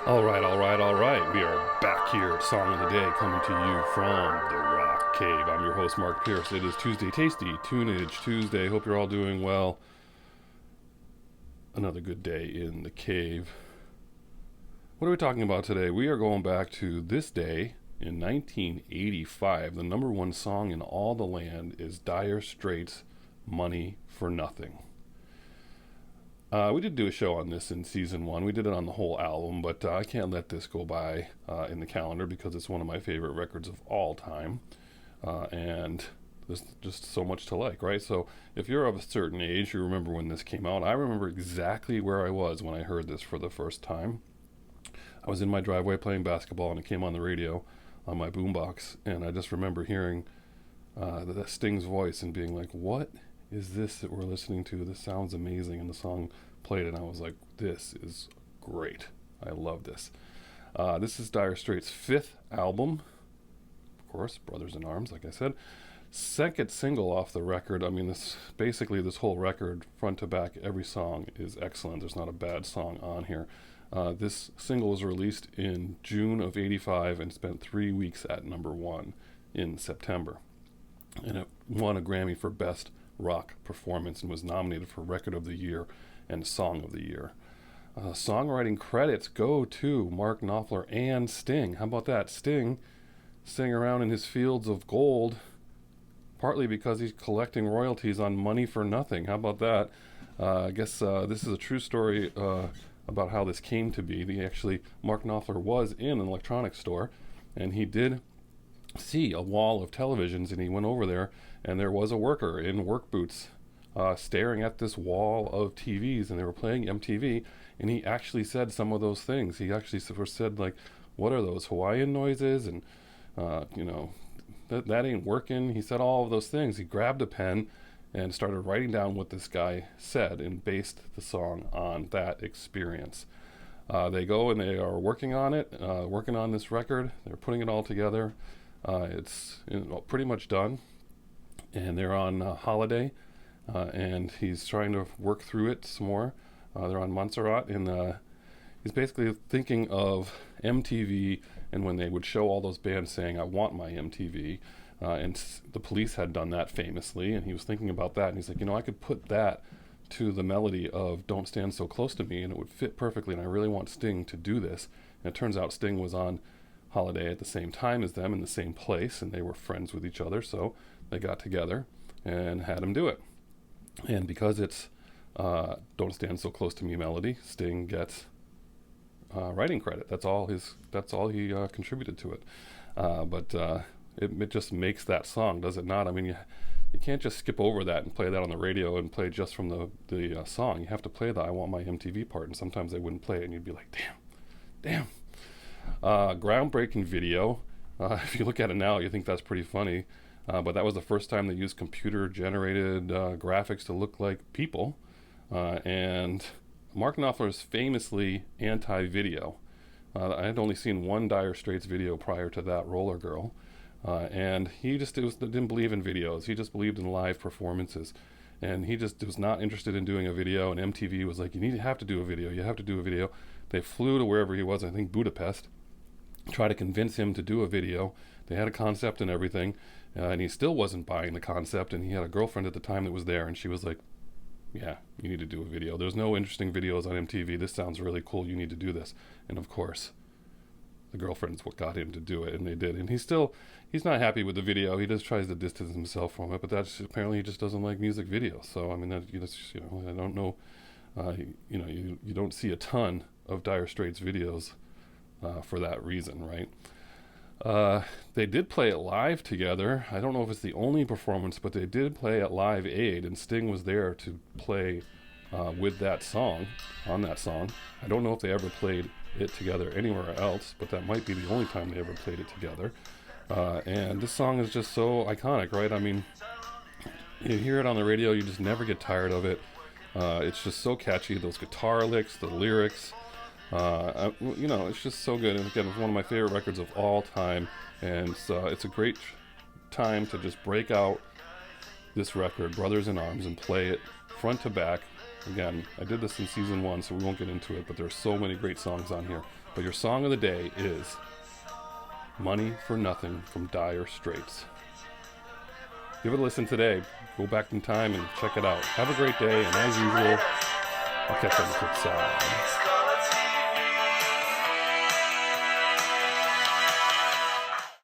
All right. We are back here at Song of the Day, coming to you from the Rock Cave. I'm your host, Mark Pierce. It is Tuesday Tasty, Tunage Tuesday. Hope you're all doing well. Another good day in the cave. What are we talking about today? We are going back to this day in 1985. The number one song in all the land is Dire Straits' Money for Nothing. We did do a show on this in season one. We did it on the whole album, but I can't let this go by in the calendar because it's one of my favorite records of all time. And there's just so much to like, right? So if you're of a certain age, you remember when this came out. I remember exactly where I was when I heard this for the first time. I was in my driveway playing basketball, and it came on the radio on my boombox, and I just remember hearing that Sting's voice and being like, what is this that we're listening to? This sounds amazing. And the song played, and I was like, this is great. I love this. This is Dire Straits' fifth album, of course, Brothers in Arms, like I said. Second single off the record. I mean, this whole record, front to back, every song is excellent. There's not a bad song on here. This single was released in June of '85 and spent 3 weeks at number one in September. And it won a Grammy for Best Rock Performance and was nominated for Record of the Year and Song of the Year. Songwriting credits go to Mark Knopfler and Sting. How about that? Sting sitting around in his fields of gold, partly because he's collecting royalties on Money for Nothing. How about that? I guess this is a true story about how this came to be. Mark Knopfler was in an electronics store, and he did see a wall of televisions, and he went over there, and there was a worker in work boots staring at this wall of TVs, and they were playing MTV, and he actually said some of those things. He actually said, like, what are those Hawaiian noises? And, that ain't working. He said all of those things. He grabbed a pen and started writing down what this guy said and based the song on that experience. They go and they are working on it, working on this record. They're putting it all together. It's pretty much done, and they're on holiday, and he's trying to work through it some more. They're on Montserrat, and he's basically thinking of MTV and when they would show all those bands saying, I want my MTV, and the Police had done that famously, and he was thinking about that, and he's like, I could put that to the melody of Don't Stand So Close to Me, and it would fit perfectly, and I really want Sting to do this. And it turns out Sting was on holiday at the same time as them in the same place, and they were friends with each other, so they got together and had him do it. And because it's Don't Stand So Close to Me melody, Sting gets writing credit. That's all he contributed to it. But it just makes that song, does it not? I mean, you can't just skip over that and play that on the radio and play just from the song. You have to play the I Want My MTV part, and sometimes they wouldn't play it, and you'd be like, damn. Groundbreaking video. If you look at it now, you think that's pretty funny. But that was the first time they used computer-generated graphics to look like people. And Mark Knopfler is famously anti-video. I had only seen one Dire Straits video prior to that, Roller Girl. And he just didn't believe in videos. He just believed in live performances. And he just was not interested in doing a video. And MTV was like, you have to do a video. You have to do a video. They flew to wherever he was, I think Budapest, try to convince him to do a video. They had a concept and everything, and he still wasn't buying the concept, and he had a girlfriend at the time that was there, and she was like, yeah, you need to do a video. There's no interesting videos on MTV. This sounds really cool. You need to do this. And of course, the girlfriend's what got him to do it, and they did. And he's not happy with the video. He just tries to distance himself from it, but that's apparently he just doesn't like music videos. So, I mean, I don't know. You don't see a ton of Dire Straits videos for that reason, right? They did play it live together. I don't know if it's the only performance, but they did play at Live Aid, and Sting was there to play with that song, on that song. I don't know if they ever played it together anywhere else, but that might be the only time they ever played it together. And this song is just so iconic, right? I mean, you hear it on the radio, you just never get tired of it. It's just so catchy. Those guitar licks, the lyrics, it's just so good. And again, it's one of my favorite records of all time. And it's a great time to just break out this record, Brothers in Arms, and play it front to back Again, I did this in season 1, so we won't get into it, but there's so many great songs on here. But your song of the day is Money for Nothing from Dire Straits. Give it a listen today. Go back in time and check it out. Have a great day, and as usual, I'll catch you on the flip side.